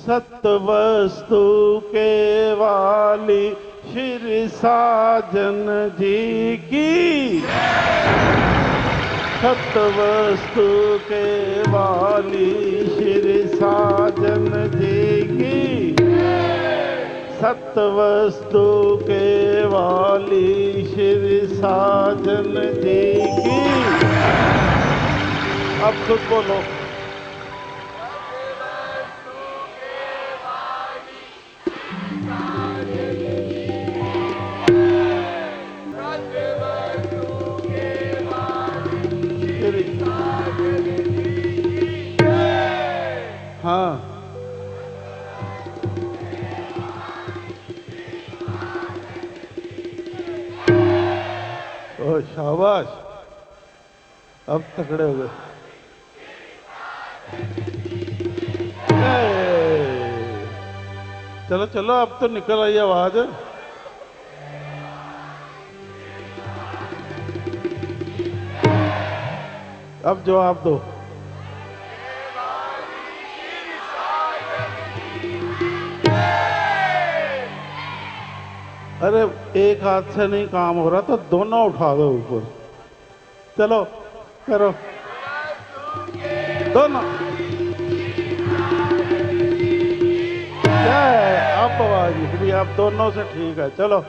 सत्वस्तु के वाली श्री साजन जी की। सत्वस्तु के वाली श्री साजन जी की। सत्वस्तु के वाली श्री साजन जी की। अब खुद बोलो। हाँ, ओ शाबाश, अब तकड़े हो गए। चलो चलो, अब तो निकल आई आवाज। अब जवाब दो। अरे एक हाथ से नहीं काम हो रहा तो दोनों उठा दो ऊपर। चलो करो दोनों। अब आवाज निकली, अब दोनों से ठीक है। चलो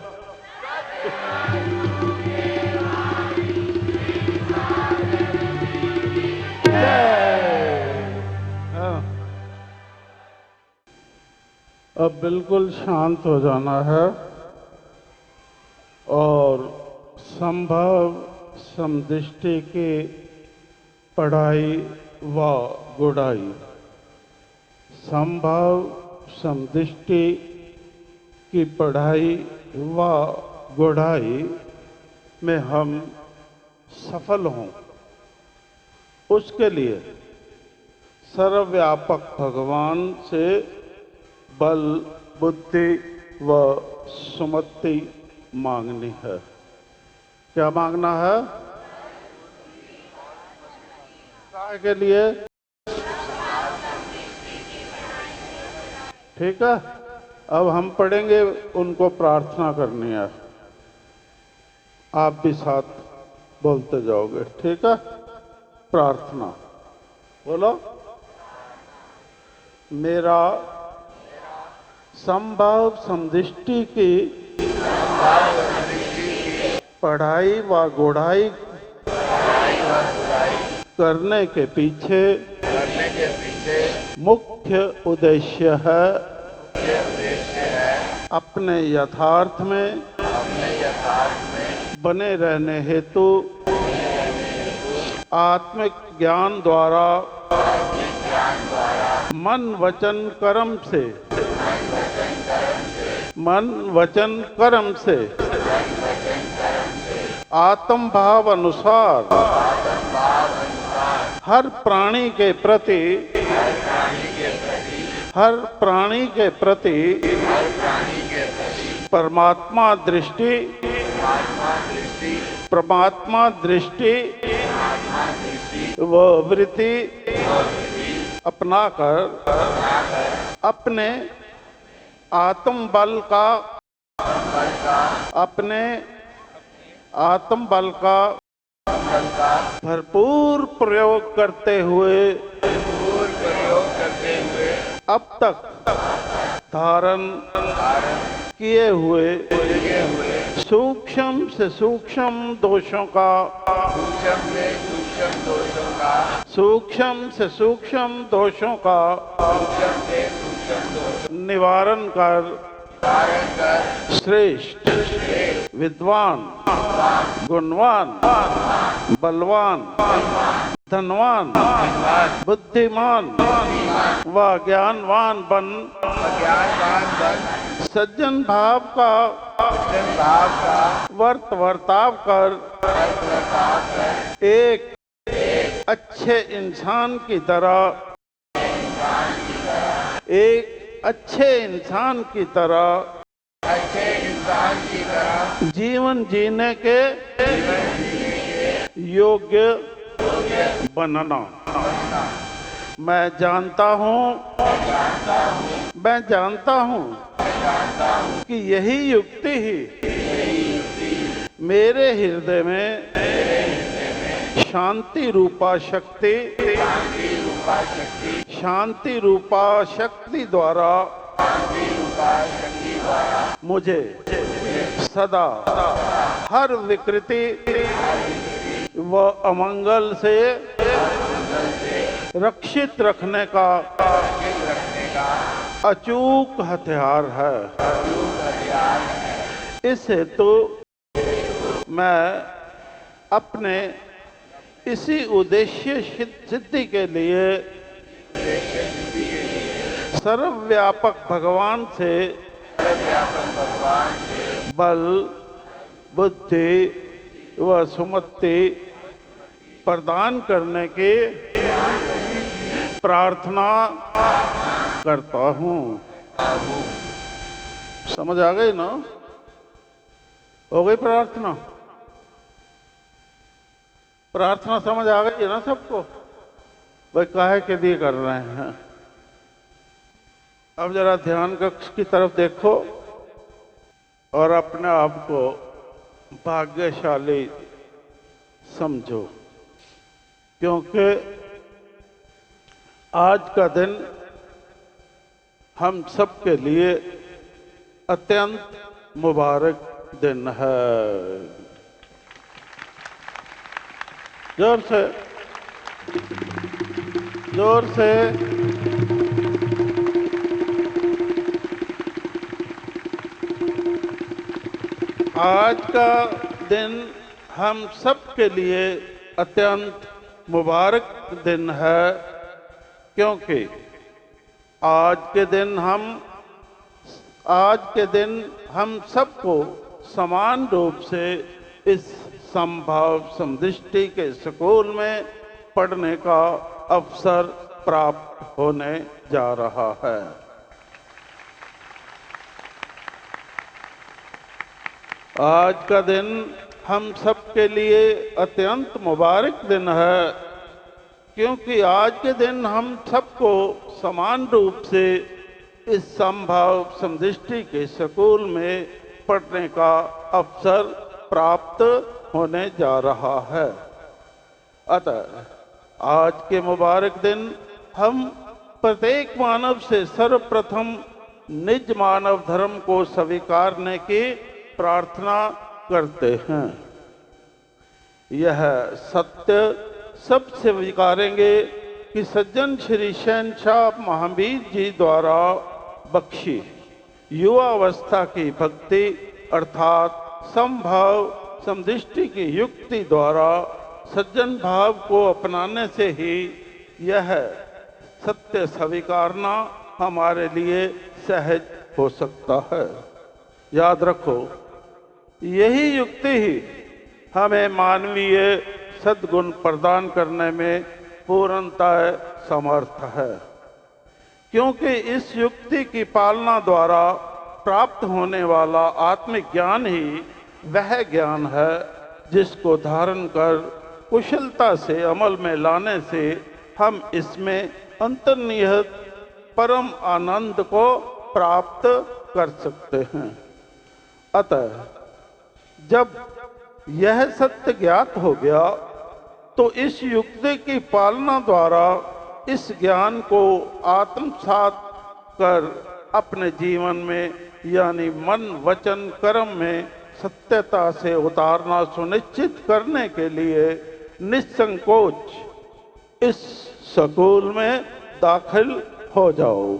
अब बिल्कुल शांत हो जाना है और संभव समदृष्टि की पढ़ाई व गुड़ाई। संभव समदृष्टि की पढ़ाई व गुड़ाई में हम सफल हों, उसके लिए सर्वव्यापक भगवान से बल, बुद्धि व सुमति मांगनी है। क्या मांगना है? काय के लिए? ठीक है, अब हम पढ़ेंगे, उनको प्रार्थना करनी है। आप भी साथ बोलते जाओगे, ठीक है? प्रार्थना बोलो। मेरा संभव समदृष्टि की पढ़ाई व गुड़ाई करने के पीछे मुख्य उद्देश्य है अपने यथार्थ में बने रहने हेतु आत्मिक ज्ञान द्वारा मन वचन कर्म से आत्म भाव अनुसार हर प्राणी के प्रति परमात्मा दृष्टि व वृत्ति अपनाकर अपने आत्म बल का भरपूर प्रयोग करते हुए अब तक धारण किए हुए सूक्ष्म से सूक्ष्म दोषों का निवारण कर श्रेष्ठ विद्वान गुणवान बलवान धनवान बुद्धिमान व ज्ञानवान बन सज्जन भाव का वर्ताव कर एक अच्छे इंसान की तरह जीवन जीने के योग्य बनना। मैं जानता हूँ कि यही युक्ति ही मेरे हृदय में शांति रूपा शक्ति द्वारा मुझे सदा हर विकृति व अमंगल से रक्षित रखने का अचूक हथियार है। इस हेतु मैं अपने इसी उद्देश्य सिद्धि के लिए सर्वव्यापक भगवान से बल, बुद्धि व सुमति प्रदान करने की प्रार्थना करता हूँ। समझ आ गई ना? हो गई प्रार्थना? प्रार्थना समझ आ गई है ना सबको? भाई काहे के लिए कर रहे हैं? अब जरा ध्यान कक्ष की तरफ देखो और अपने आप को भाग्यशाली समझो, क्योंकि आज का दिन हम सबके लिए अत्यंत मुबारक दिन है। जोर से आज का दिन हम सब के लिए अत्यंत मुबारक दिन है, क्योंकि आज के दिन हम सबको समान रूप से इस संभाव समदृष्टि के स्कूल में पढ़ने का अवसर प्राप्त होने जा रहा है। आज का दिन हम सबके लिए अत्यंत मुबारक दिन है, क्योंकि आज के दिन हम सबको समान रूप से इस संभाव समदृष्टि के स्कूल में पढ़ने का अवसर प्राप्त होने जा रहा है। अतः आज के मुबारक दिन हम प्रत्येक मानव से सर्वप्रथम निज मानव धर्म को स्वीकारने की प्रार्थना करते हैं। यह सत्य सब स्वीकारेंगे कि सज्जन श्री शहंशाह महावीर जी द्वारा बख्शी युवावस्था की भक्ति अर्थात संभाव समदृष्टि की युक्ति द्वारा सज्जन भाव को अपनाने से ही यह सत्य स्वीकारना हमारे लिए सहज हो सकता है। याद रखो, यही युक्ति ही हमें मानवीय सद्गुण प्रदान करने में पूर्णतः समर्थ है, क्योंकि इस युक्ति की पालना द्वारा प्राप्त होने वाला आत्मिक ज्ञान ही वह ज्ञान है जिसको धारण कर कुशलता से अमल में लाने से हम इसमें अंतर्निहित परम आनंद को प्राप्त कर सकते हैं। अतः जब यह सत्य ज्ञात हो गया तो इस युक्ति की पालना द्वारा इस ज्ञान को आत्मसात कर अपने जीवन में यानी मन वचन कर्म में सत्यता से उतारना सुनिश्चित करने के लिए निसंकोच इस स्कूल में दाखिल हो जाओ।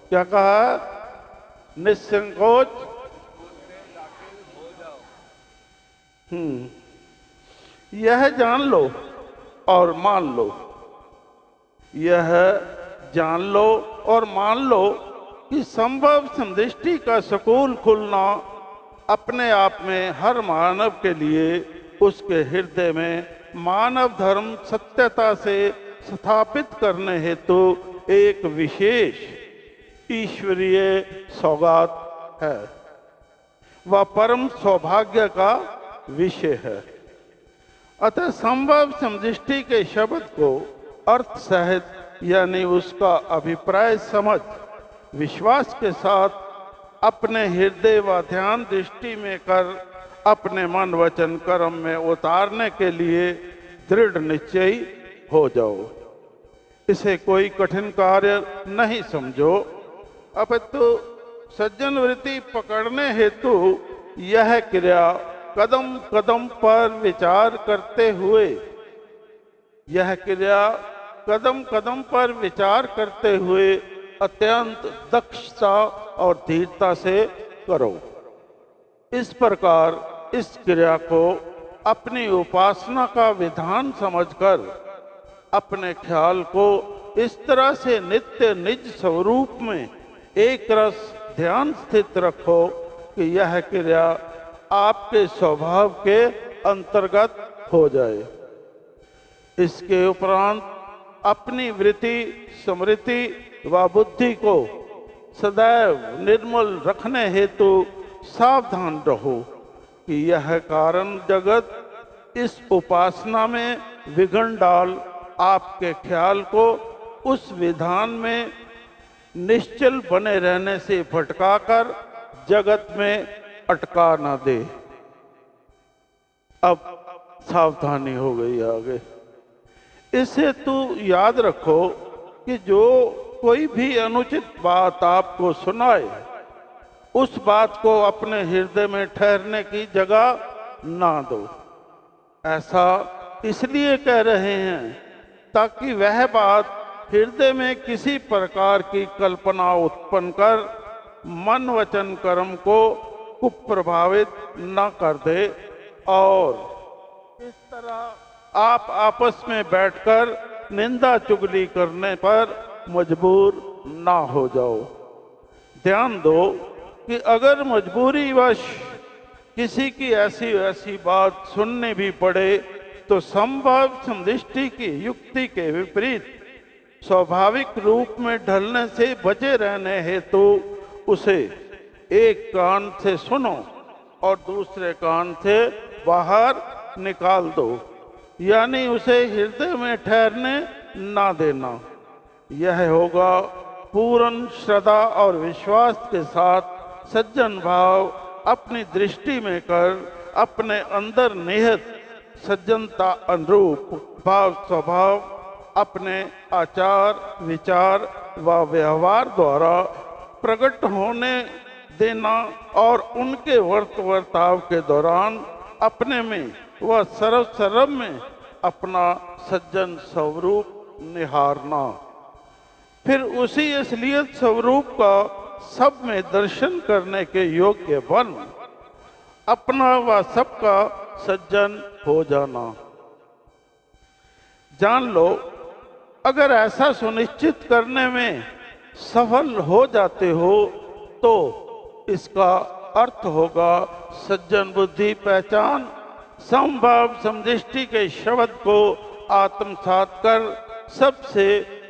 क्या कहा? निसंकोच यह जान लो और मान लो, यह जान लो और मान लो कि संभव समदृष्टि का स्कूल खुलना अपने आप में हर मानव के लिए उसके हृदय में मानव धर्म सत्यता से स्थापित करने हेतु एक विशेष ईश्वरीय सौगात है, वह परम सौभाग्य का विषय है। अतः संभव समदृष्टि के शब्द को अर्थ सहित यानी उसका अभिप्राय समझ विश्वास के साथ अपने हृदय व ध्यान दृष्टि में कर अपने मन वचन कर्म में उतारने के लिए दृढ़ निश्चयी हो जाओ। इसे कोई कठिन कार्य नहीं समझो, अपितु सज्जन वृत्ति पकड़ने हेतु यह क्रिया कदम कदम पर विचार करते हुए अत्यंत दक्षता और धीरता से करो। इस प्रकार इस क्रिया को अपनी उपासना का विधान समझकर अपने ख्याल को इस तरह से नित्य निज स्वरूप में एक रस ध्यान स्थित रखो कि यह क्रिया आपके स्वभाव के अंतर्गत हो जाए। इसके उपरांत अपनी वृत्ति, स्मृति व बुद्धि को सदैव निर्मल रखने हेतु सावधान रहो कि यह कारण जगत इस उपासना में विघ्न डाल आपके ख्याल को उस विधान में निश्चल बने रहने से भटकाकर जगत में अटका ना दे। अब सावधानी हो गई आगे। इससे तू याद रखो कि जो कोई भी अनुचित बात आपको सुनाए उस बात को अपने हृदय में ठहरने की जगह ना दो। ऐसा इसलिए कह रहे हैं ताकि वह बात हृदय में किसी प्रकार की कल्पना उत्पन्न कर मन वचन कर्म को कुप्रभावित न कर दे और इस तरह आप आपस में बैठकर निंदा चुगली करने पर मजबूर ना हो जाओ। ध्यान दो कि अगर मजबूरीवश किसी की ऐसी वैसी बात सुननी भी पड़े तो संभव समदृष्टि की युक्ति के विपरीत स्वाभाविक रूप में ढलने से बचे रहने हेतु उसे एक कान से सुनो और दूसरे कान से बाहर निकाल दो, यानी उसे हृदय में ठहरने ना देना। यह होगा पूर्ण श्रद्धा और विश्वास के साथ सज्जन भाव अपनी दृष्टि में कर अपने अंदर निहित सज्जनता अनुरूप भाव स्वभाव अपने आचार विचार व व्यवहार द्वारा प्रकट होने देना और उनके वर्ताव के दौरान अपने में व सर्व में अपना सज्जन स्वरूप निहारना। फिर उसी असलियत स्वरूप का सब में दर्शन करने के योग्य बन अपना व सबका सज्जन हो जाना। जान लो, अगर ऐसा सुनिश्चित करने में सफल हो जाते हो तो इसका अर्थ होगा सज्जन बुद्धि पहचान संभाव समदृष्टि के शब्द को आत्मसात कर सबसे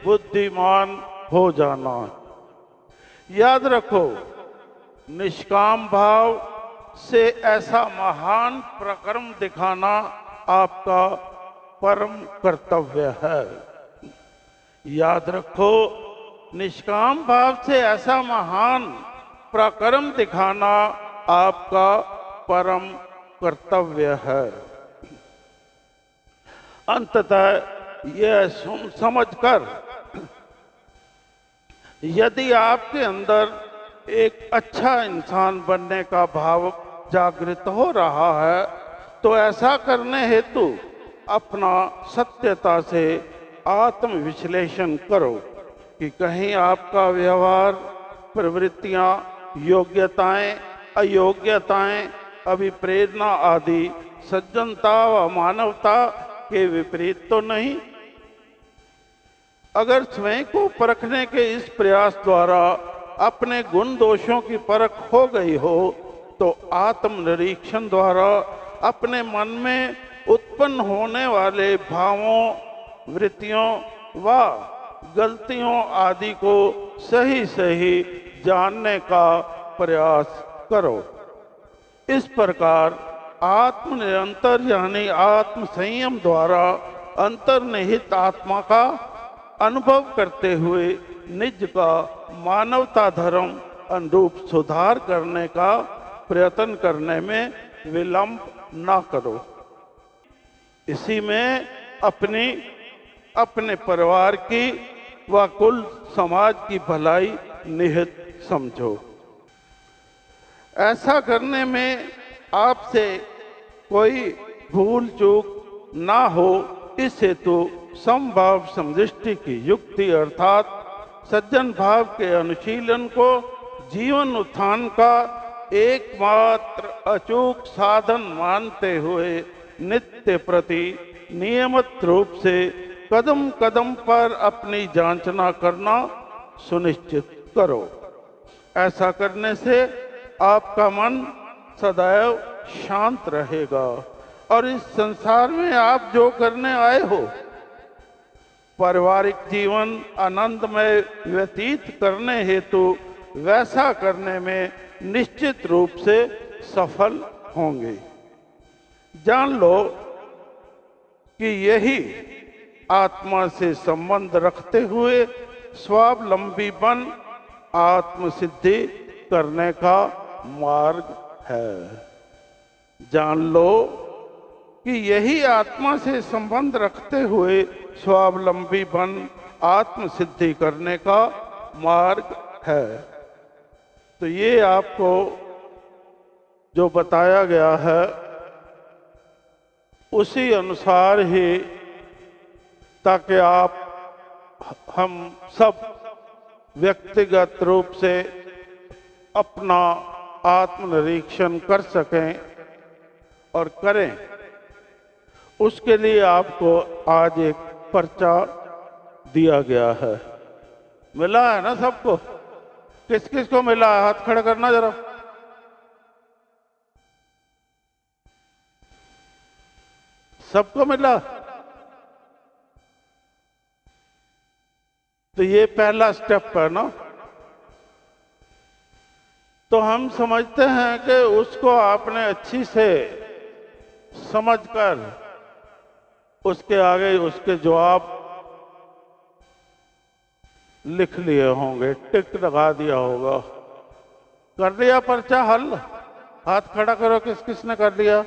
बुद्धिमान हो जाना। याद रखो, निष्काम भाव से ऐसा महान प्रकर्म दिखाना आपका परम कर्तव्य है। याद रखो, निष्काम भाव से ऐसा महान प्रकर्म दिखाना आपका परम कर्तव्य है। अंततः यह समझकर यदि आपके अंदर एक अच्छा इंसान बनने का भाव जागृत हो रहा है तो ऐसा करने हेतु अपना सत्यता से आत्म विश्लेषण करो कि कहीं आपका व्यवहार, प्रवृत्तियां, योग्यताएं, अयोग्यताएं, अभिप्रेरणा आदि सज्जनता व मानवता के विपरीत तो नहीं। अगर स्वयं को परखने के इस प्रयास द्वारा अपने गुण दोषों की परख हो गई हो तो आत्म निरीक्षण द्वारा अपने मन में उत्पन्न होने वाले भावों, वृत्तियों व गलतियों आदि को सही सही जानने का प्रयास करो। इस प्रकार आत्म निरंतर यानी आत्म संयम द्वारा अंतर्निहित आत्मा का अनुभव करते हुए निज का मानवता धर्म अनुरूप सुधार करने का प्रयत्न करने में विलंब ना करो। इसी में अपने परिवार की व कुल समाज की भलाई निहित समझो। ऐसा करने में आपसे कोई भूल चूक ना हो, इस हेतु समभाव समदृष्टि की युक्ति अर्थात सज्जन भाव के अनुशीलन को जीवन उत्थान का एकमात्र अचूक साधन मानते हुए नित्य प्रति नियमित रूप से कदम कदम पर अपनी जांचना करना सुनिश्चित करो। ऐसा करने से आपका मन सदैव शांत रहेगा और इस संसार में आप जो करने आए हो, पारिवारिक जीवन आनंदमय व्यतीत करने हेतु वैसा करने में निश्चित रूप से सफल होंगे। जान लो कि यही आत्मा से संबंध रखते हुए स्वावलंबीपन आत्मसिद्धि करने का मार्ग है। जान लो कि यही आत्मा से संबंध रखते हुए स्वावलंबीपन आत्मसिद्धि करने का मार्ग है। तो ये आपको जो बताया गया है उसी अनुसार ही, ताकि हम सब व्यक्तिगत रूप से अपना आत्मनिरीक्षण कर सकें और करें। उसके लिए आपको आज एक पर्चा दिया गया है। मिला है ना सबको? किस किस को मिला है? हाथ खड़ा करना जरा। सबको मिला? तो ये पहला स्टेप है ना। तो हम समझते हैं कि उसको आपने अच्छी से समझकर उसके आगे उसके जवाब लिख लिए होंगे, टिक लगा दिया होगा। कर दिया पर्चा हल? हाथ खड़ा करो, किस किसने कर लिया?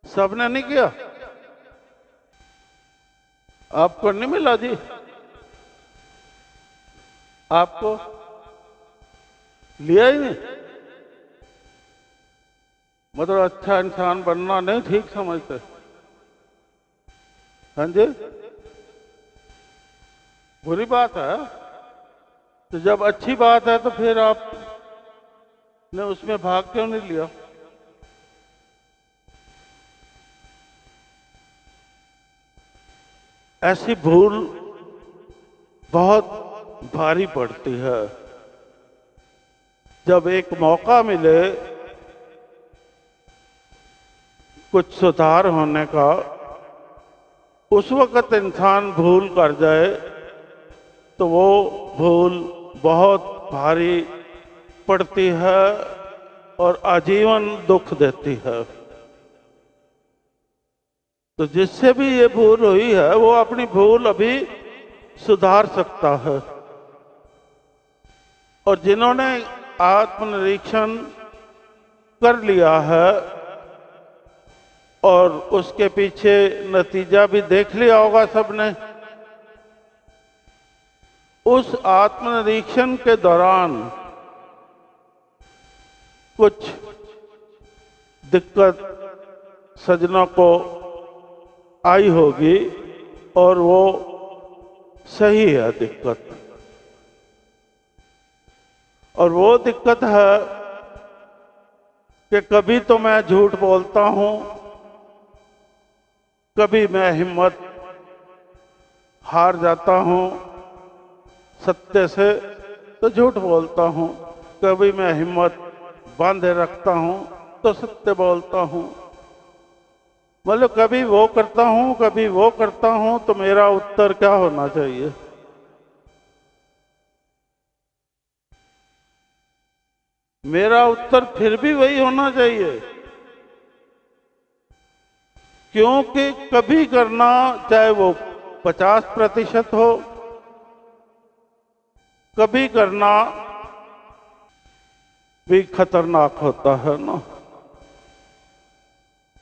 सबने नहीं किया? आपको नहीं मिला जी? आपको लिया ही नहीं? मतलब अच्छा इंसान बनना नहीं ठीक समझते? हाँ जी, बुरी बात है। तो जब अच्छी बात है तो फिर आपने उसमें भाग क्यों नहीं लिया? ऐसी भूल बहुत भारी पड़ती है। जब एक मौका मिले कुछ सुधार होने का, उस वक्त इंसान भूल कर जाए तो वो भूल बहुत भारी पड़ती है और आजीवन दुख देती है। तो जिससे भी ये भूल हुई है वो अपनी भूल अभी सुधार सकता है। और जिन्होंने आत्मनिरीक्षण कर लिया है और उसके पीछे नतीजा भी देख लिया होगा सबने, उस आत्मनिरीक्षण के दौरान कुछ दिक्कत सज्जनों को आई होगी और वो सही है दिक्कत। और वो दिक्कत है कि कभी तो मैं झूठ बोलता हूं, कभी मैं हिम्मत हार जाता हूं सत्य से तो झूठ बोलता हूं, कभी मैं हिम्मत बांधे रखता हूं तो सत्य बोलता हूं। मतलब कभी वो करता हूं कभी वो करता हूं। तो मेरा उत्तर क्या होना चाहिए? मेरा उत्तर फिर भी वही होना चाहिए, क्योंकि कभी करना, चाहे वो 50% हो, कभी करना भी खतरनाक होता है ना।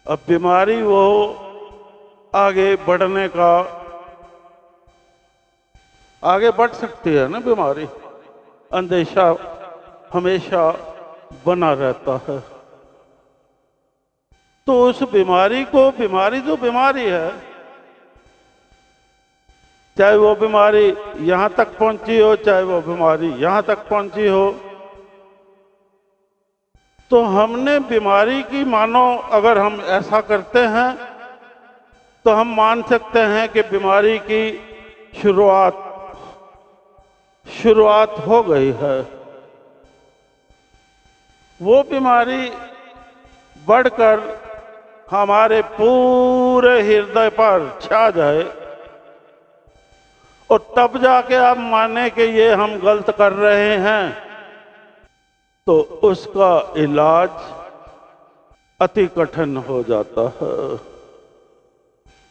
अब बीमारी वो आगे बढ़ने का, आगे बढ़ सकती है ना बीमारी, अंदेशा हमेशा बना रहता है। तो उस बीमारी को, बीमारी तो बीमारी है, चाहे वो बीमारी यहां तक पहुंची हो, चाहे वो बीमारी यहां तक पहुंची हो, तो हमने बीमारी की, मानो अगर हम ऐसा करते हैं तो हम मान सकते हैं कि बीमारी की शुरुआत हो गई है। वो बीमारी बढ़कर हमारे पूरे हृदय पर छा जाए और तब जाके आप माने कि ये हम गलत कर रहे हैं, तो उसका इलाज अति कठिन हो जाता है।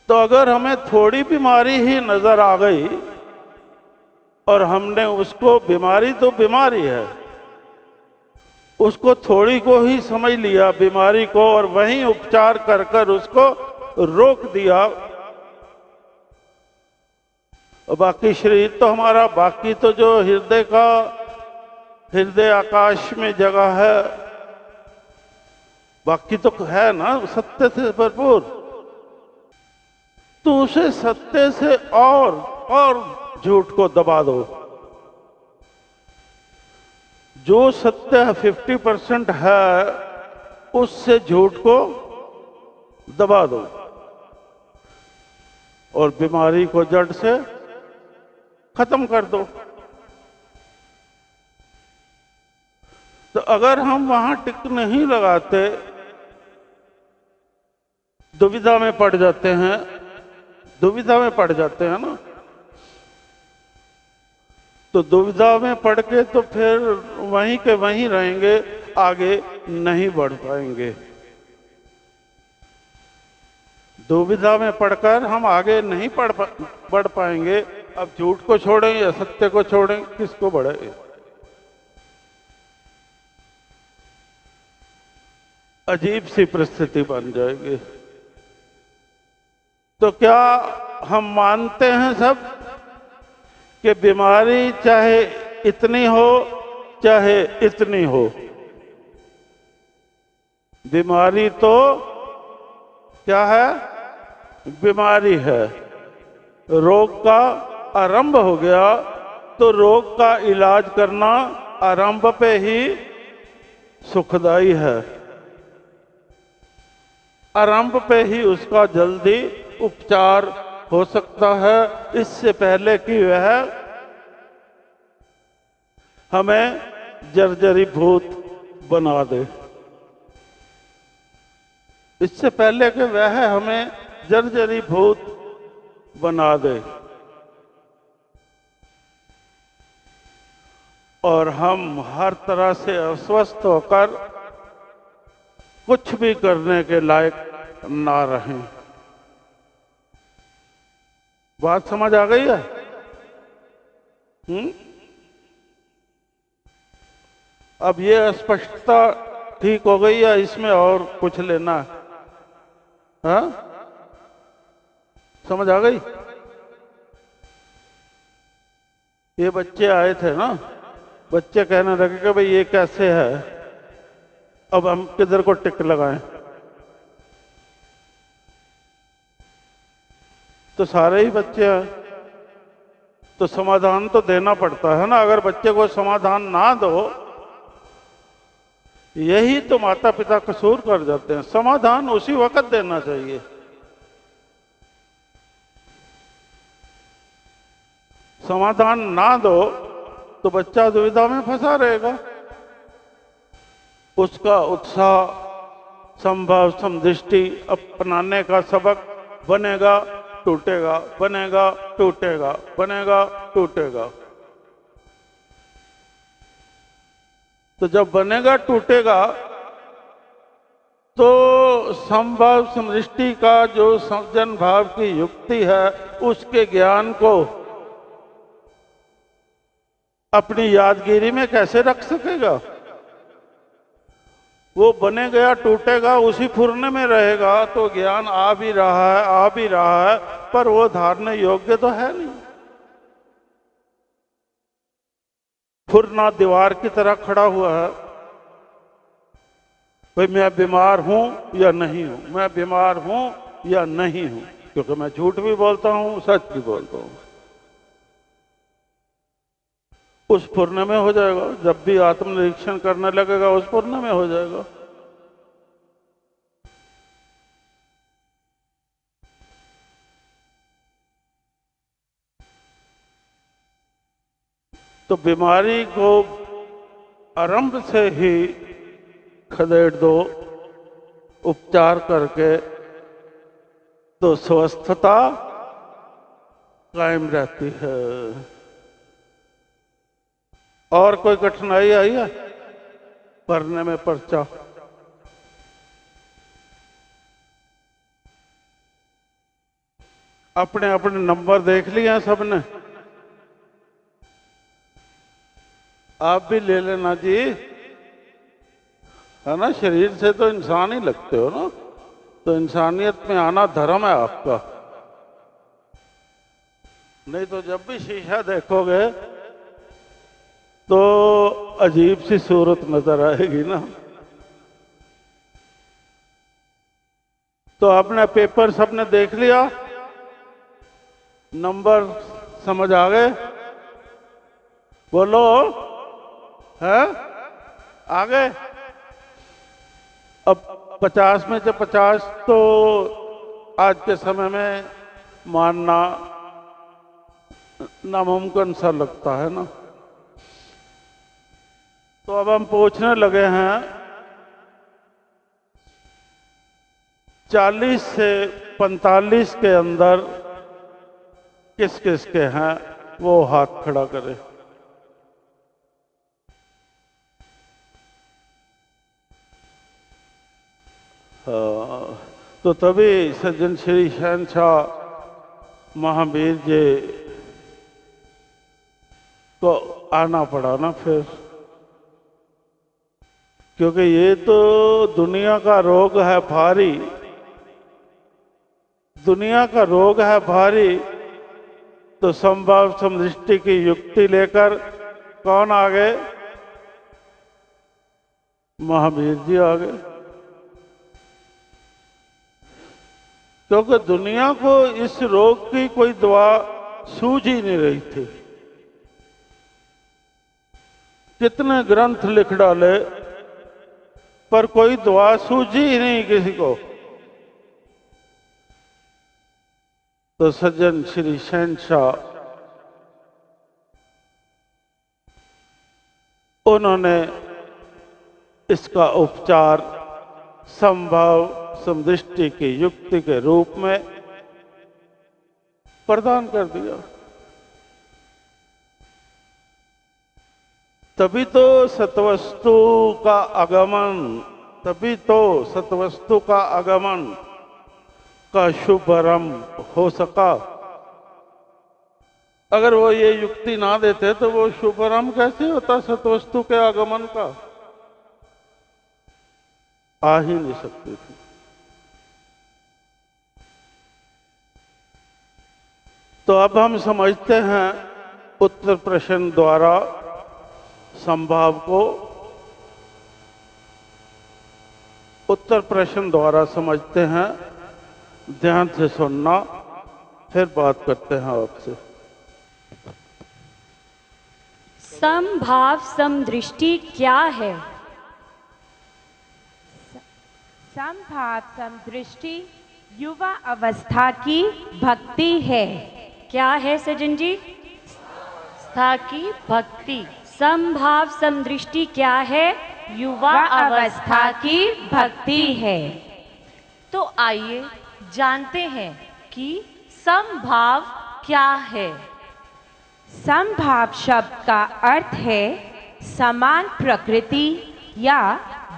तो अगर हमें थोड़ी बीमारी ही नजर आ गई और हमने उसको, बीमारी तो बीमारी है, उसको थोड़ी को ही समझ लिया बीमारी को और वहीं उपचार कर कर उसको रोक दिया, और बाकी शरीर तो हमारा, बाकी तो जो हृदय आकाश में जगह है, बाकी तो है ना सत्य से भरपूर। तो उसे सत्य से और झूठ को दबा दो। जो सत्य 50% है उससे झूठ को दबा दो और बीमारी को जड़ से खत्म कर दो। तो अगर हम वहां टिक नहीं लगाते, दुविधा में पड़ जाते हैं, ना, तो दुविधा में पड़ के तो फिर वहीं के वहीं रहेंगे, आगे नहीं बढ़ पाएंगे। दुविधा में पड़कर हम आगे नहीं बढ़ पाएंगे। अब झूठ को छोड़ें या सत्य को छोड़ें, किसको बढ़े? अजीब सी परिस्थिति बन जाएगी। तो क्या हम मानते हैं सब कि बीमारी चाहे इतनी हो चाहे इतनी हो, बीमारी तो क्या है? बीमारी है। रोग का आरंभ हो गया तो रोग का इलाज करना आरंभ पे ही सुखदाई है, आरंभ पे ही उसका जल्दी उपचार हो सकता है, इससे पहले कि वह हमें जर्जरीभूत बना दे, इससे पहले कि वह हमें जर्जरीभूत बना दे और हम हर तरह से अस्वस्थ होकर कुछ भी करने के लायक ना रहें। बात समझ आ गई है? अब ये स्पष्टता ठीक हो गई या इसमें और कुछ लेना है? हाँ, समझ आ गई? ये बच्चे आए थे ना, बच्चे कहने लगे कि भाई ये कैसे है, अब हम किधर को टिक लगाएं? तो सारे ही बच्चे हैं, तो समाधान तो देना पड़ता है ना। अगर बच्चे को समाधान ना दो, यही तो माता पिता कसूर कर जाते हैं। समाधान उसी वक्त देना चाहिए। समाधान ना दो तो बच्चा दुविधा में फंसा रहेगा, उसका उत्साह, संभव, समदृष्टि अपनाने का सबक बनेगा, टूटेगा, बनेगा, टूटेगा, बनेगा, टूटेगा। तो जब बनेगा टूटेगा तो संभव समदृष्टि का जो सज्जन भाव की युक्ति है, उसके ज्ञान को अपनी यादगिरी में कैसे रख सकेगा? वो बने गया टूटेगा, उसी फुरने में रहेगा, तो ज्ञान आ भी रहा है, पर वो धारने योग्य तो है नहीं। फुरना दीवार की तरह खड़ा हुआ है। भाई मैं बीमार हूं या नहीं हूं, मैं बीमार हूं या नहीं हूं, क्योंकि मैं झूठ भी बोलता हूं, सच भी बोलता हूं। उस फुरने में हो जाएगा। जब भी आत्मनिरीक्षण करने लगेगा, उस फुरने में हो जाएगा। तो बीमारी को आरंभ से ही खदेड़ दो उपचार करके, तो स्वस्थता कायम रहती है। और कोई कठिनाई आई है भरने में पर्चा? अपने अपने नंबर देख लिए सबने? आप भी ले लेना जी, है ना? शरीर से तो इंसान ही लगते हो ना, तो इंसानियत में आना धर्म है आपका। नहीं तो जब भी शीशा देखोगे तो अजीब सी सूरत नजर आएगी ना। तो आपने पेपर सबने देख लिया, नंबर समझ आ गए? बोलो, है आगे? अब 50 में से 50 तो आज के समय में मानना नामुमकिन सा लगता है ना। तो अब हम पूछने लगे हैं 40 से 45 के अंदर किस किस के हैं, वो हाथ खड़ा करे। तो तभी सज्जन श्री शहंशाह महावीर जी को आना पड़ा ना फिर, क्योंकि ये तो दुनिया का रोग है भारी, दुनिया का रोग है भारी। तो संभव समदृष्टि की युक्ति लेकर कौन आ गए? महावीर जी आ गए। क्योंकि दुनिया को इस रोग की कोई दवा सूझ ही नहीं रही थी। कितने ग्रंथ लिख डाले, पर कोई दवा सूझी ही नहीं किसी को। तो सज्जन श्री शहंशाह उन्होंने इसका उपचार संभव समदृष्टि की युक्ति के रूप में प्रदान कर दिया। तभी तो सत्वस्तु का आगमन का शुभारंभ हो सका। अगर वो ये युक्ति ना देते तो वो शुभारंभ कैसे होता सत्वस्तु के आगमन का? आ ही नहीं सकती थी। तो अब हम समझते हैं उत्तर प्रश्न द्वारा संभाव को, उत्तर प्रश्न द्वारा समझते हैं। ध्यान से सुनना, फिर बात करते हैं आपसे। समभाव समदृष्टि क्या है? समभाव समदृष्टि युवा अवस्था की भक्ति है। क्या है सज्जन जी? अवस्था की भक्ति। समभाव समदृष्टि क्या है? युवा अवस्था की भक्ति है। तो आइए जानते हैं कि समभाव क्या है। समभाव शब्द का अर्थ है समान प्रकृति या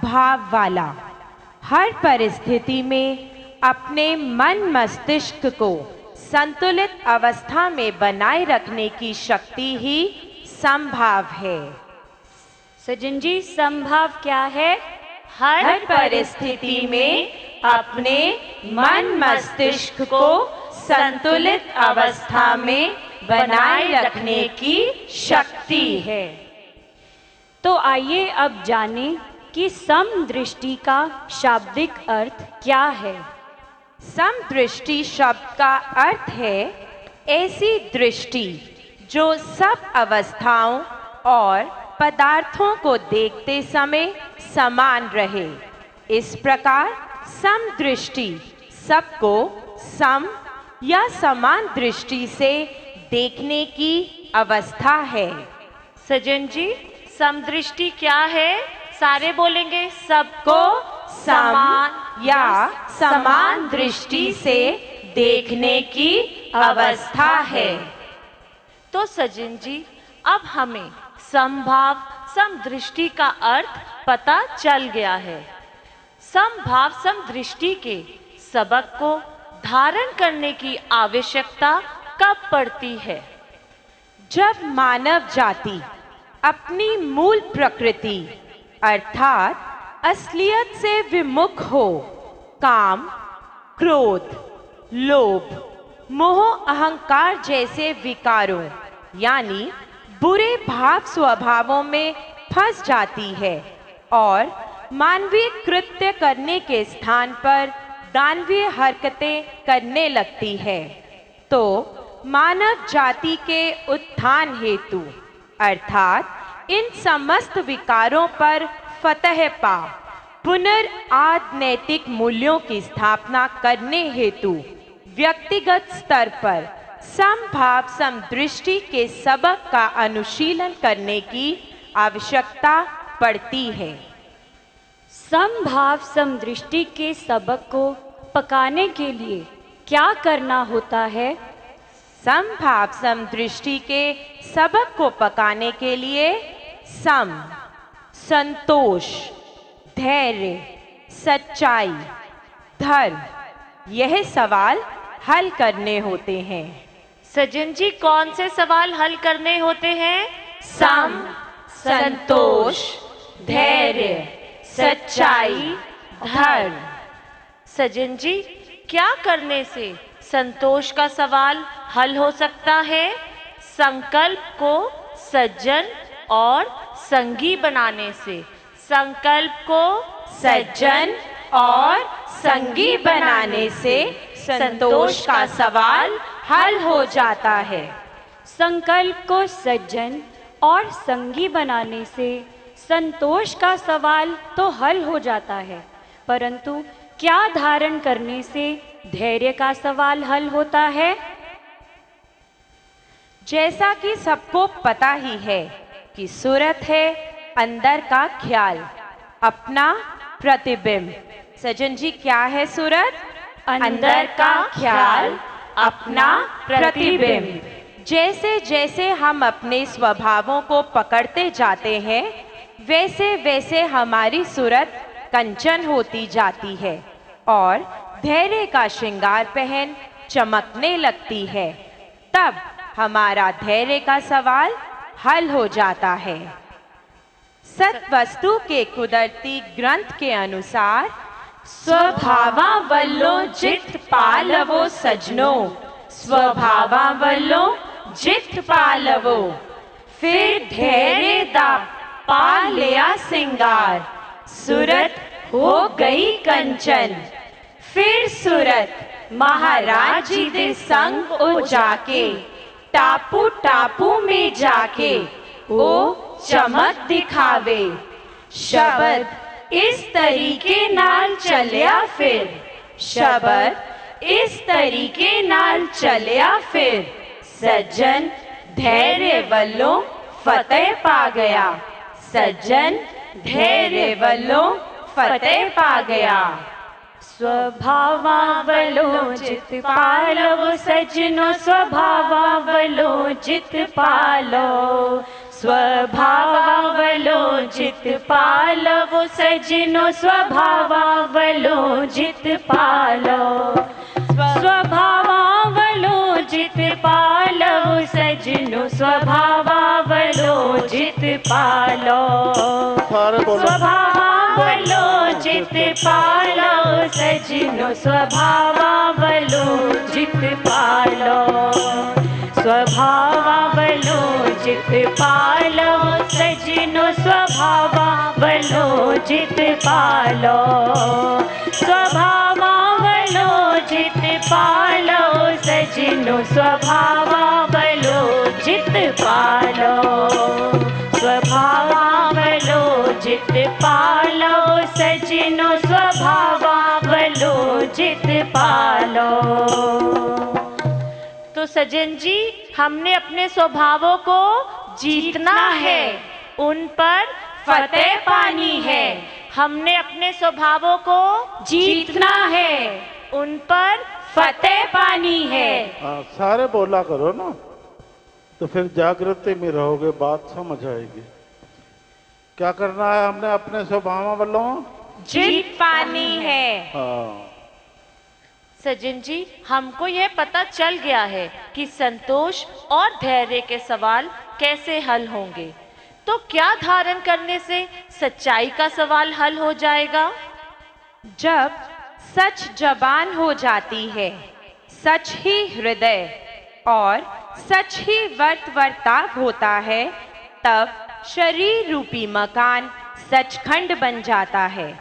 भाव वाला। हर परिस्थिति में अपने मन मस्तिष्क को संतुलित अवस्था में बनाए रखने की शक्ति ही समभाव है। सज्जन जी, समभाव क्या है? हर परिस्थिति में अपने मन मस्तिष्क को संतुलित अवस्था में बनाए रखने की शक्ति है। तो आइए अब जानें कि समदृष्टि का शाब्दिक अर्थ क्या है। समदृष्टि शब्द का अर्थ है ऐसी दृष्टि जो सब अवस्थाओं और पदार्थों को देखते समय समान रहे। इस प्रकार समदृष्टि सबको सम या समान दृष्टि से देखने की अवस्था है। सज्जन जी, समदृष्टि क्या है? सारे बोलेंगे। सबको समान या समान दृष्टि से देखने की अवस्था है। तो सज्जन जी, अब हमें समभाव समदृष्टि का अर्थ पता चल गया है। समभाव समदृष्टि के सबक को धारण करने की आवश्यकता कब पड़ती है? जब मानव जाति अपनी मूल प्रकृति अर्थात असलियत से विमुख हो, काम, क्रोध, लोभ, मोह, अहंकार जैसे विकारों यानी बुरे भाव स्वभावों में फंस जाती है और मानवीय कृत्य करने के स्थान पर दानवीय हरकतें करने लगती है। तो मानव जाति के उत्थान हेतु अर्थात इन समस्त विकारों पर फतह पा पुनर्आद नैतिक मूल्यों की स्थापना करने हेतु व्यक्तिगत स्तर पर समभाव समदृष्टि के सबक का अनुशीलन करने की आवश्यकता पड़ती है। समभाव समदृष्टि के सबक को पकाने के लिए क्या करना होता है? समभाव समदृष्टि के सबक को पकाने के लिए सम, संतोष, धैर्य, सच्चाई, धर्म यह सवाल हल करने होते हैं। सज्जन जी, कौन से सवाल हल करने होते हैं? सम, संतोष, धैर्य, सच्चाई, धर्म। सज्जन जी, क्या करने से संतोष का सवाल हल हो सकता है? संकल्प को सज्जन और संगी बनाने से। संकल्प को सज्जन और संगी बनाने से संतोष का सवाल हल हो जाता है। संकल्प को सज्जन और संगी बनाने से संतोष का सवाल तो हल हो जाता है, परंतु क्या धारण करने से धैर्य का सवाल हल होता है? जैसा कि सबको पता ही है कि सूरत है अंदर का ख्याल, अपना प्रतिबिंब। सज्जन जी, क्या है सूरत? अंदर का ख्याल, अपना प्रतिबिंब। जैसे जैसे हम अपने स्वभावों को पकड़ते जाते हैं, वैसे वैसे हमारी सूरत कंचन होती जाती है और धैर्य का श्रृंगार पहन चमकने लगती है। तब हमारा धैर्य का सवाल हल हो जाता है। सत्वस्तु के कुदरती ग्रंथ के अनुसार स्वभावा वल्लो जित पालवो सजनो, स्वभावा वल्लो जित पालवो, फिर धैर्य दा पा लिया सिंगार, सूरत हो गई कंचन। फिर सूरत महाराज जी दे संग ओ जाके, टापू टापू में जाके वो चमक दिखावे। शब्द इस तरीके नाल चलिया फिर, शब्द इस तरीके नाल चलिया फिर, सज्जन धैर्य वल्लों फतेह पा गया, सज्जन धैर्य वल्लों फतेह पा गया। स्वभावा वलो जित पालो सजनो, स्वभावा वलो जित पालो, स्वभावावलोजित पालव सजनो स्वभावावलोजित पालो स्वभावावलोजित पालव सजनो स्वभावावलोजित पालो सारे बोलो स्वभावावलोजित पालो सजनो स्वभावावलोजित पालो स्वभावावलोजित पालो सजनो स्वभावावलोजित पालो स्वभावावलोजित पालो सजनो स्वभावावलोजित पालो स्वभावावलोजित पालो सजनो स्वभावावलोजित पालो। तो सज्जन जी, हमने अपने स्वभावों को जीतना है, उन पर फतेह पानी है। हमने अपने स्वभावों को जीतना है, उन पर फतेह पानी है। सारे बोला करो ना, तो फिर जागृति में रहोगे, बात समझ आएगी। क्या करना है हमने अपने स्वभाव वालों? जीत पानी है। हाँ, सज्जन जी, हमको यह पता चल गया है कि संतोष और धैर्य के सवाल कैसे हल होंगे। तो क्या धारण करने से सच्चाई का सवाल हल हो जाएगा? जब सच जबान हो जाती है, सच ही हृदय और सच ही वर्ताव होता है, तब शरीर रूपी मकान सचखंड बन जाता है।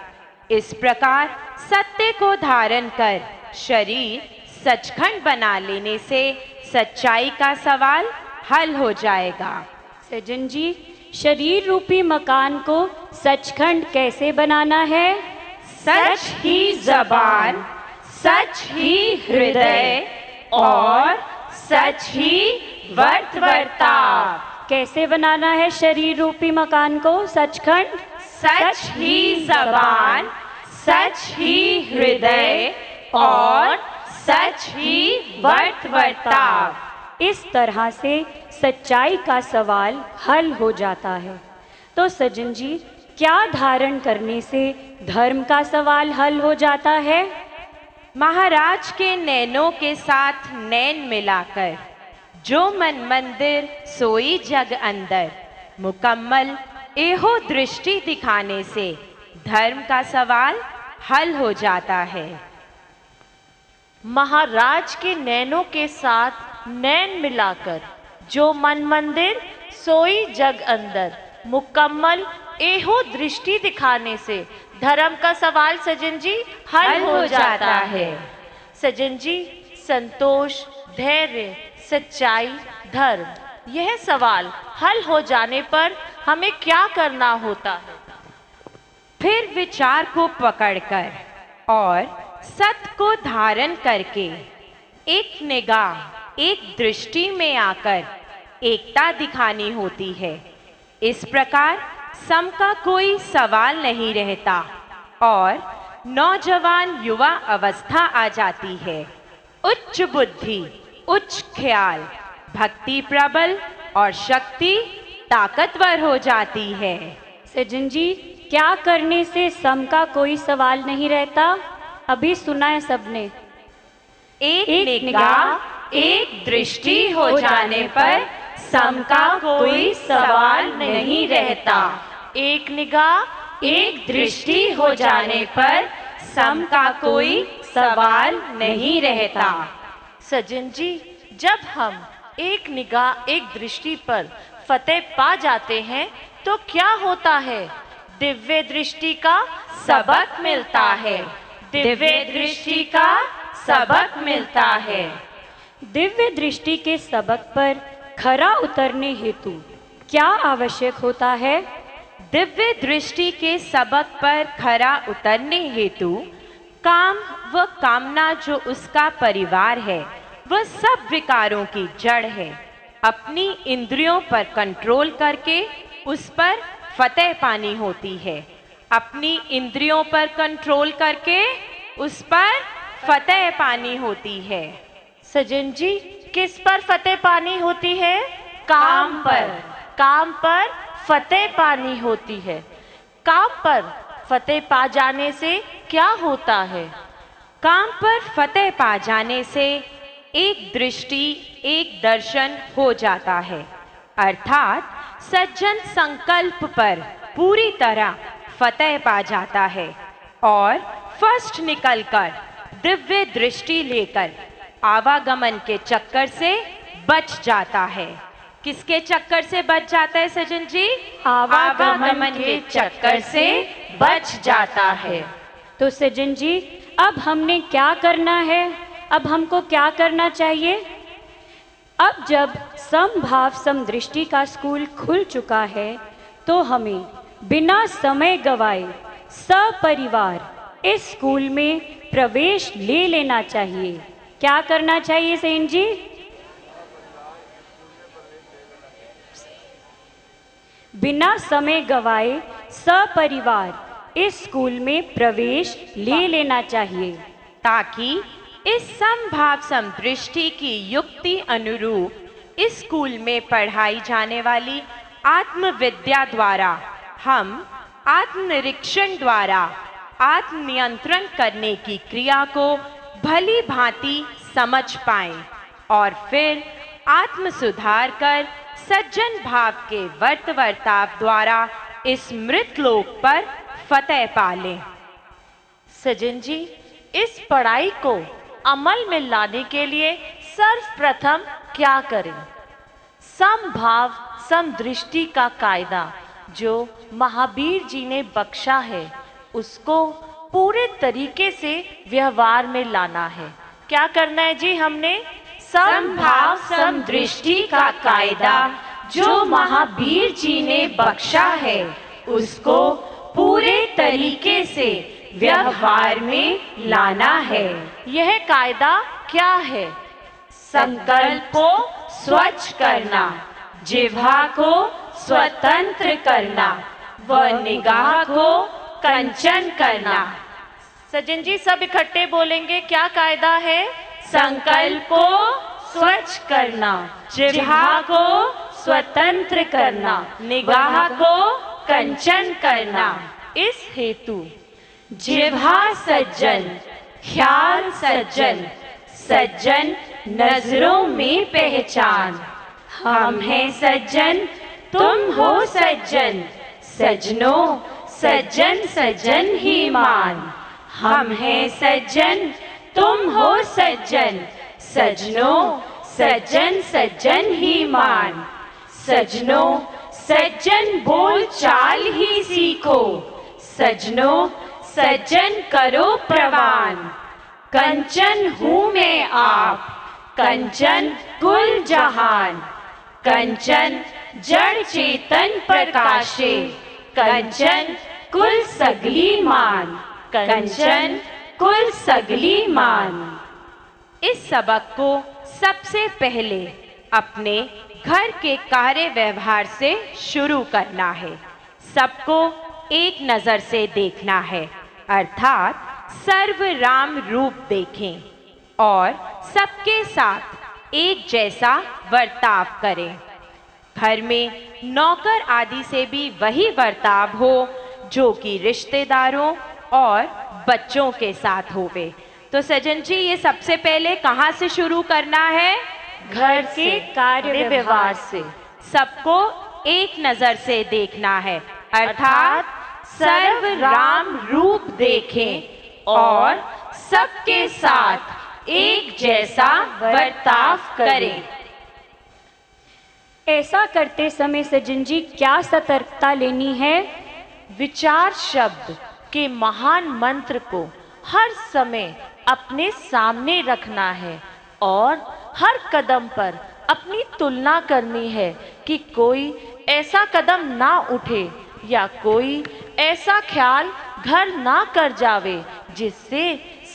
इस प्रकार सत्य को धारण कर शरीर सचखंड बना लेने से सच्चाई का सवाल हल हो जाएगा। सज्जन जी, शरीर रूपी मकान को सचखंड कैसे बनाना है? सच ही जबान, सच ही हृदय और सच ही वर्ताव। कैसे बनाना है शरीर रूपी मकान को सचखंड? सच ही जबान, सच ही हृदय और सच ही वर्ताव। इस तरह से सच्चाई का सवाल हल हो जाता है। तो सज्जन जी, क्या धारण करने से धर्म का सवाल हल हो जाता है? महाराज के नैनों के साथ नैन मिलाकर जो मन मंदिर सोई जग अंदर, मुकम्मल एहो दृष्टि दिखाने से धर्म का सवाल हल हो जाता है। महाराज के नैनों के साथ नैन मिलाकर जो मन मंदिर सोई जग अंदर, मुकम्मल एहो दृष्टि दिखाने से धर्म का सवाल सज्जन जी हल हो जाता है। सज्जन जी, संतोष, धैर्य, सच्चाई, धर्म, यह सवाल हल हो जाने पर हमें क्या करना होता है? फिर विचार को पकड़कर और सत्य को धारण करके एक निगाह, एक दृष्टि में आकर एकता दिखानी होती है। इस प्रकार सम का कोई सवाल नहीं रहता और नौजवान युवा अवस्था आ जाती है। उच्च बुद्धि, उच्च ख्याल, भक्ति प्रबल और शक्ति ताकतवर हो जाती है। सज्जन जी, क्या करने से सम का कोई सवाल नहीं रहता? अभी सुना है सबने। एक निगाह, एक दृष्टि हो जाने पर सम का कोई सवाल नहीं रहता। एक निगाह, एक दृष्टि हो जाने पर सम का कोई सवाल नहीं रहता। सज्जन जी, जब हम एक निगाह, एक दृष्टि पर फतेह पा जाते हैं तो क्या होता है? दिव्य दृष्टि का सबक मिलता है। दिव्य दृष्टि का सबक मिलता है। दिव्य दृष्टि के सबक पर खरा उतरने हेतु क्या आवश्यक होता है? दिव्य दृष्टि के सबक पर खरा उतरने हेतु काम व कामना जो उसका परिवार है, वह सब विकारों की जड़ है। अपनी इंद्रियों पर कंट्रोल करके उस पर फतेह पानी होती है। अपनी इंद्रियों पर कंट्रोल करके उस पर फतेह पानी होती है। सज्जन जी, किस पर फतेह पानी होती है? काम पर। काम पर फतेह पानी होती है। काम पर फतेह पा जाने से क्या होता है? काम पर फतेह पा जाने से एक दृष्टि, एक दर्शन हो जाता है, अर्थात सज्जन संकल्प पर पूरी तरह फतेह पा जाता है और फर्स्ट निकलकर दिव्य दृष्टि लेकर आवागमन के चक्कर से बच जाता है। किसके चक्कर से बच जाता है सज्जन जी? आवागमन के चक्कर से बच जाता है। तो सज्जन जी, अब हमने क्या करना है? अब हमको क्या करना चाहिए? अब जब समभाव समदृष्टि का स्कूल खुल चुका है तो हमें बिना समय गवाए सपरिवार इस स्कूल में प्रवेश ले लेना चाहिए। क्या करना चाहिए सेन जी? बिना समय गवाए सपरिवार इस स्कूल में प्रवेश ले लेना चाहिए, ताकि इस समभाव समदृष्टि की युक्ति अनुरूप इस स्कूल में पढ़ाई जाने वाली आत्मविद्या द्वारा हम आत्मनिरीक्षण द्वारा आत्मनियंत्रण करने की क्रिया को भली भांति समझ पाएं और फिर आत्म सुधार कर सज्जन भाव के वर्ताव द्वारा इस मृत लोक पर फतेह पा लें। सज्जन जी, इस पढ़ाई को अमल में लाने के लिए सर्वप्रथम क्या करें? समभाव समदृष्टि का कायदा जो महावीर जी ने बख्शा है उसको पूरे तरीके से व्यवहार में लाना है। क्या करना है जी हमने? समभाव समदृष्टि का कायदा जो महावीर जी ने बख्शा है उसको पूरे तरीके से व्यवहार में लाना है। यह कायदा क्या है? संकल्प को स्वच्छ करना, जिह्वा को स्वतंत्र करना व निगाह को कंचन करना। सज्जन जी, सब इकट्ठे बोलेंगे, क्या कायदा है? संकल्प को स्वच्छ करना, जिह्वा को स्वतंत्र करना, निगाह को कंचन करना। इस हेतु जिह्वा सज्जन, ख्याल सज्जन, सज्जन नजरों में पहचान। हम हैं सज्जन, तुम हो सज्जन, सज्जनों सज्जन सज्जन ही मान। हम हैं सज्जन, तुम हो सज्जन, सज्जनों सज्जन सज्जन ही मान। सज्जनों सज्जन बोल चाल ही सीखो, सज्जनों सज्जन करो प्रवान। कंचन हूँ मैं आप, कंचन कुल जहान। कंचन जड़ चेतन प्रकाशे, कंचन कुल सगली मान। कंचन कुल सगली मान। इस सबक को सबसे पहले अपने घर के कार्य व्यवहार से शुरू करना है। सबको एक नजर से देखना है, अर्थात सर्व राम रूप देखें और सबके साथ एक जैसा बर्ताव करें। घर में नौकर आदि से भी वही बर्ताव हो जो कि रिश्तेदारों और बच्चों के साथ होवे। तो सज्जन जी, ये सबसे पहले कहाँ से शुरू करना है? घर के कार्य व्यवहार से। सबको एक नजर से देखना है, अर्थात सर्व राम रूप देखें और सबके साथ एक जैसा बर्ताव करें। ऐसा करते समय सज्जन जी क्या सतर्कता लेनी है? विचार शब्द के महान मंत्र को हर समय अपने सामने रखना है और हर कदम पर अपनी तुलना करनी है कि कोई ऐसा कदम ना उठे या कोई ऐसा ख्याल घर ना कर जावे जिससे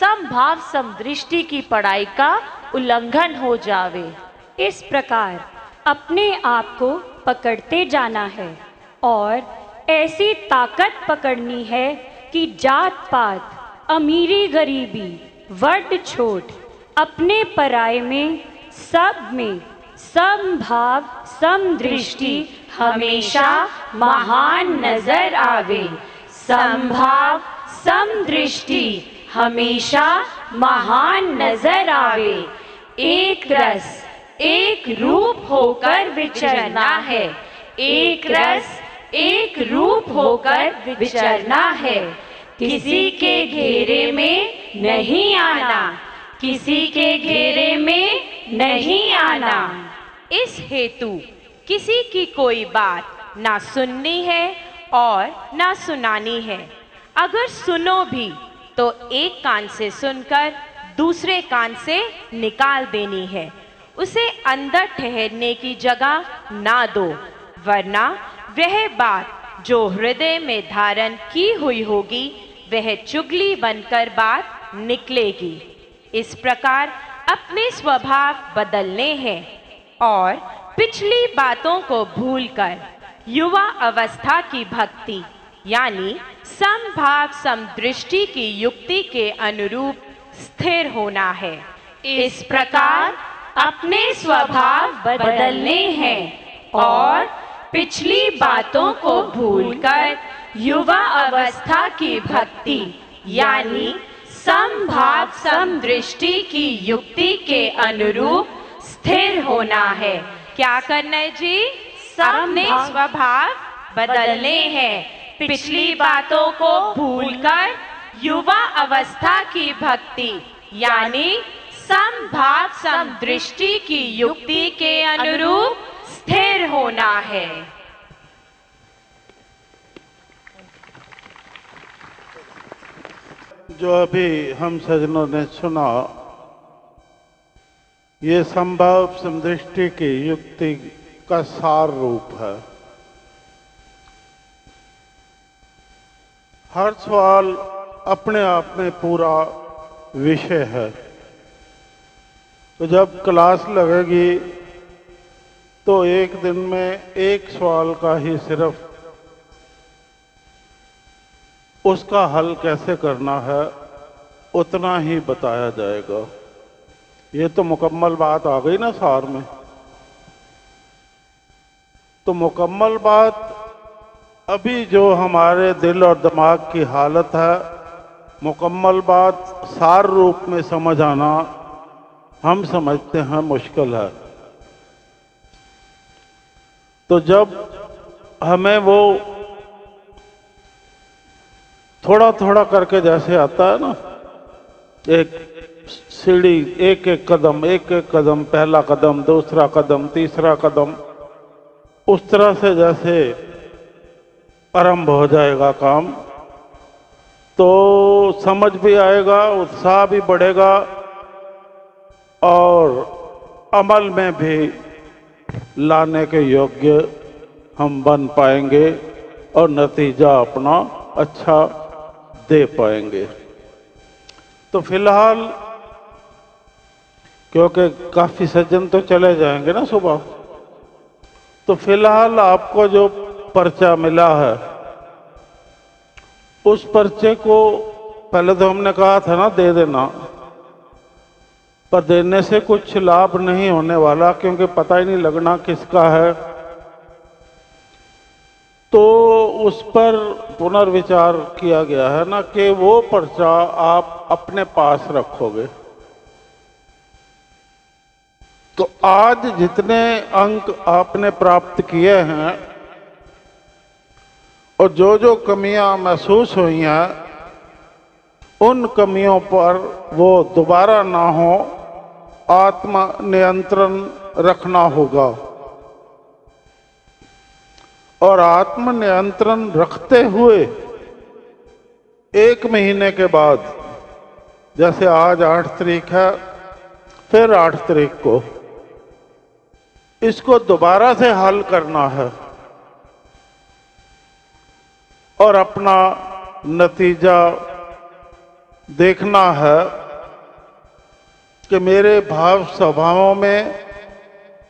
समभाव समदृष्टि की पढ़ाई का उल्लंघन हो जावे। इस प्रकार अपने आप को पकड़ते जाना है और ऐसी ताकत पकड़नी है कि जात पात, अमीरी गरीबी, बड़ छोट, अपने पराये में सब में समभाव समदृष्टि हमेशा महान नजर आवे। समभाव समदृष्टि हमेशा महान नजर आवे। एक रस एक रूप होकर विचरना है। एक रस एक रूप होकर विचरना है। किसी के घेरे में नहीं आना, किसी के घेरे में नहीं आना। इस हेतु किसी की कोई बात ना सुननी है और ना सुनानी है। अगर सुनो भी तो एक कान से सुनकर दूसरे कान से निकाल देनी है। उसे अंदर ठहरने की जगह ना दो, वरना वह बात जो हृदय में धारण की हुई होगी वह चुगली बनकर बात निकलेगी। इस प्रकार अपने स्वभाव बदलने हैं और पिछली बातों को भूलकर युवा अवस्था की भक्ति यानी समभाव समदृष्टि की युक्ति के अनुरूप स्थिर होना है। इस प्रकार अपने स्वभाव बदलने हैं और पिछली बातों को भूलकर युवा अवस्था की भक्ति यानी समभाव समदृष्टि की युक्ति के अनुरूप स्थिर होना है। क्या करना है जी? अपने स्वभाव बदलने हैं। पिछली बातों को भूलकर युवा अवस्था की भक्ति यानी समभाव समदृष्टि की युक्ति के अनुरूप स्थिर होना है। जो अभी हम सज्जनों ने सुना, ये संभव समदृष्टि की युक्ति का सार रूप है। हर सवाल अपने आप में पूरा विषय है। तो जब क्लास लगेगी तो एक दिन में एक सवाल का ही सिर्फ उसका हल कैसे करना है उतना ही बताया जाएगा। ये तो मुकम्मल बात आ गई ना सार में। तो मुकम्मल बात अभी जो हमारे दिल और दिमाग की हालत है, मुकम्मल बात सार रूप में समझ आना हम समझते हैं मुश्किल है। तो जब हमें वो थोड़ा थोड़ा करके जैसे आता है ना, एक सीढ़ी एक एक कदम, पहला कदम, दूसरा कदम, तीसरा कदम, उस तरह से जैसे आरंभ हो जाएगा काम, तो समझ भी आएगा, उत्साह भी बढ़ेगा और अमल में भी लाने के योग्य हम बन पाएंगे और नतीजा अपना अच्छा दे पाएंगे। तो फिलहाल क्योंकि काफी सज्जन तो चले जाएंगे ना सुबह, तो फिलहाल आपको जो पर्चा मिला है उस पर्चे को पहले तो हमने कहा था ना दे देना, पर देने से कुछ लाभ नहीं होने वाला क्योंकि पता ही नहीं लगना किसका है। तो उस पर पुनर्विचार किया गया है ना कि वो पर्चा आप अपने पास रखोगे। तो आज जितने अंक आपने प्राप्त किए हैं और जो जो कमियां महसूस हुई हैं, उन कमियों पर वो दोबारा ना हो, आत्म नियंत्रण रखना होगा। और आत्म नियंत्रण रखते हुए 1 महीने के बाद, जैसे आज 8 तारीख है, फिर 8 तारीख को इसको दोबारा से हल करना है और अपना नतीजा देखना है कि मेरे भाव स्वभावों में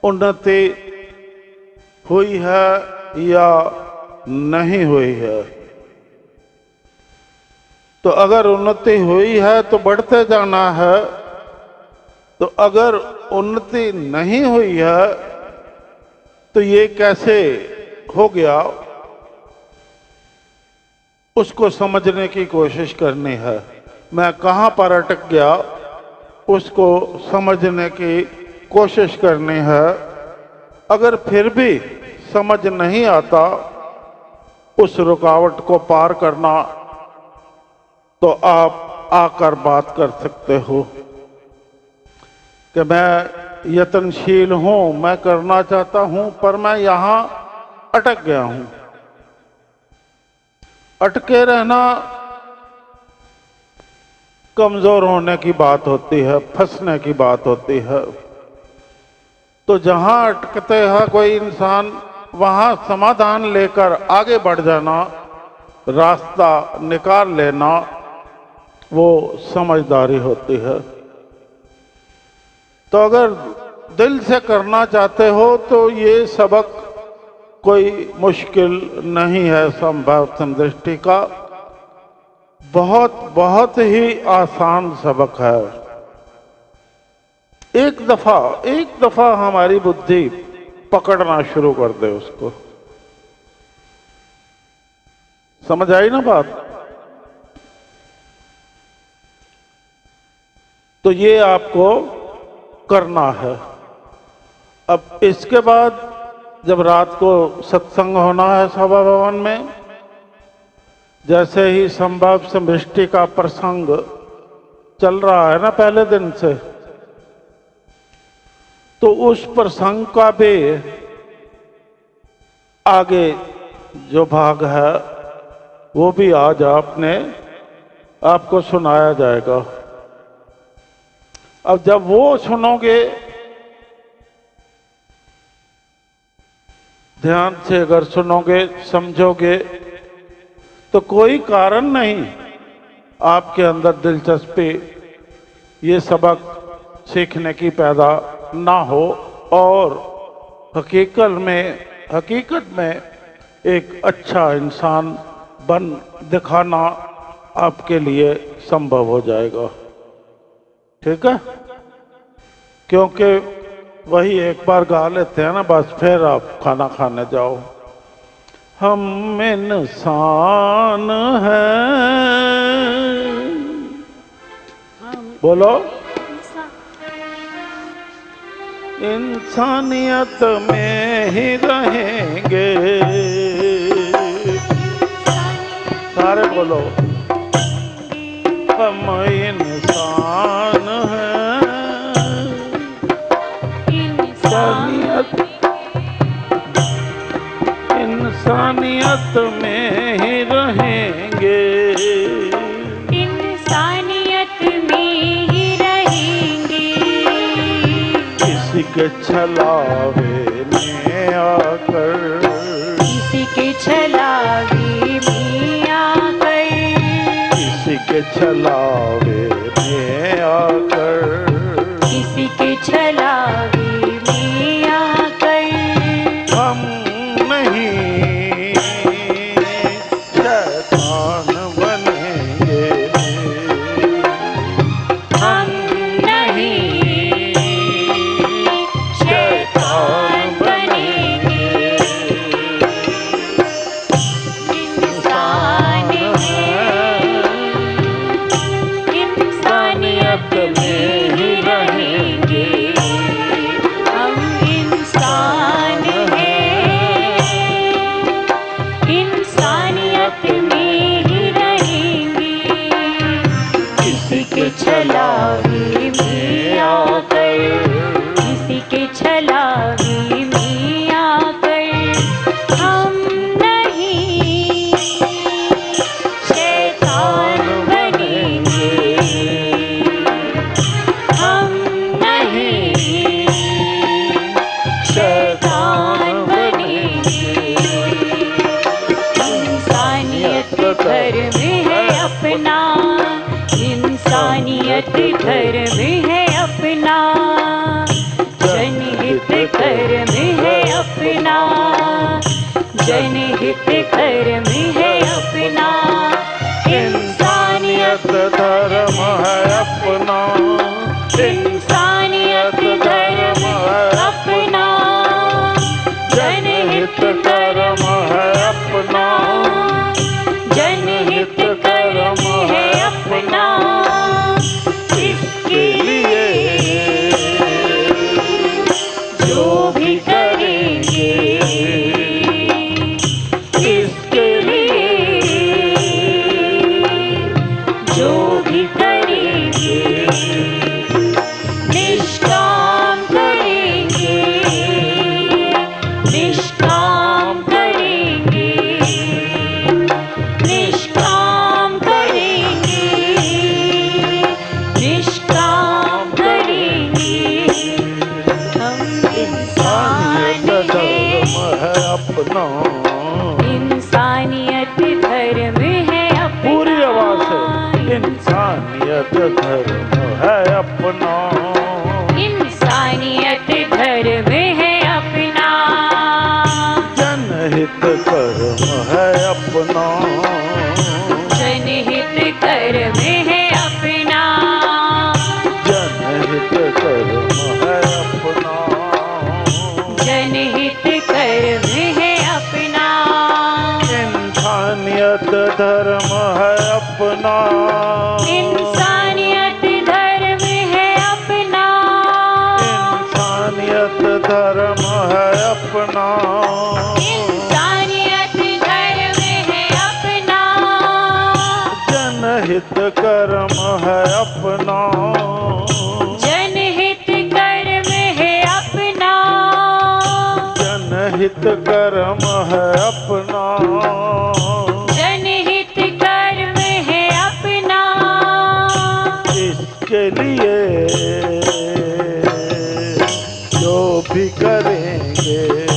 उन्नति हुई है या नहीं हुई है। तो अगर उन्नति हुई है तो बढ़ते जाना है, तो अगर उन्नति नहीं हुई है तो ये कैसे हो गया उसको समझने की कोशिश करनी है। मैं कहाँ पर अटक गया उसको समझने की कोशिश करनी है। अगर फिर भी समझ नहीं आता उस रुकावट को पार करना, तो आप आकर बात कर सकते हो कि मैं यत्नशील हूं, मैं करना चाहता हूं, पर मैं यहां अटक गया हूं। अटके रहना कमजोर होने की बात होती है, फंसने की बात होती है। तो जहां अटकते हैं कोई इंसान, वहां समाधान लेकर आगे बढ़ जाना, रास्ता निकाल लेना, वो समझदारी होती है। तो अगर दिल से करना चाहते हो तो ये सबक कोई मुश्किल नहीं है। संभव समदृष्टि का बहुत ही आसान सबक है। एक दफा हमारी बुद्धि पकड़ना शुरू कर दे उसको। समझ आई ना बात? तो ये आपको करना है। अब इसके बाद जब रात को सत्संग होना है सभा भवन में, जैसे ही संभव समृष्टि का प्रसंग चल रहा है ना पहले दिन से, तो उस प्रसंग का भी आगे जो भाग है वो भी आज आपको सुनाया जाएगा। अब जब वो सुनोगे, ध्यान से अगर सुनोगे, समझोगे, तो कोई कारण नहीं आपके अंदर दिलचस्पी ये सबक सीखने की पैदा ना हो, और हकीकत में एक अच्छा इंसान बन दिखाना आपके लिए संभव हो जाएगा। ठीक है? क्योंकि वही एक बार गा लेते हैं ना, बस फिर आप खाना खाने जाओ। हम इंसान हैं, बोलो, इंसानियत में ही रहेंगे। सारे बोलो, हम इंसान हैं, इंसानियत में ही रहेंगे, इंसानियत में ही रहेंगे। किसी के छलावे में आकर, किसी के छलावे में आकर, किसी के छलावे में आकर, किसी के छलावे में आकर, हम नहीं शैतान बनेंगे, हम नहीं शैतान बनेंगे। इंसान है, इंसानियत में ही रहेंगे। हम इंसान हैं, इंसानियत में ही रहेंगे। किसी के छलावे में आकर, किसी के छलावे में आकर, हम नहीं शैतान बनेंगे। हम नहीं शैतान बनेंगे। इंसानियत धर्म है अपना, इंसानियत धर्म है अपना, जनहित धर्म है अपना, जनहित धर्म है अपना। इंसानियत धर्म है अपना, इंसानियत धर्म है अपना, जनहित धर्म धर्म है अपना, इंसानियत धर्म है अपना, जनहित कर्म है अपना, जनहित कर्म है अपना, जनहित कर्म है अपना, जनहित कर्म है अपना, इंसानियत धर्म है अपना, इंसानियत धर्म है अपना, इंसानियत धर्म है अपना, इंसानियत धर्म है अपना, जनहित कर्म है अपना, जनहित कर्म है अपना, जनहित कर्म है अपना, जनहित कर्म है अपना, इसके लिए जो भी करेंगे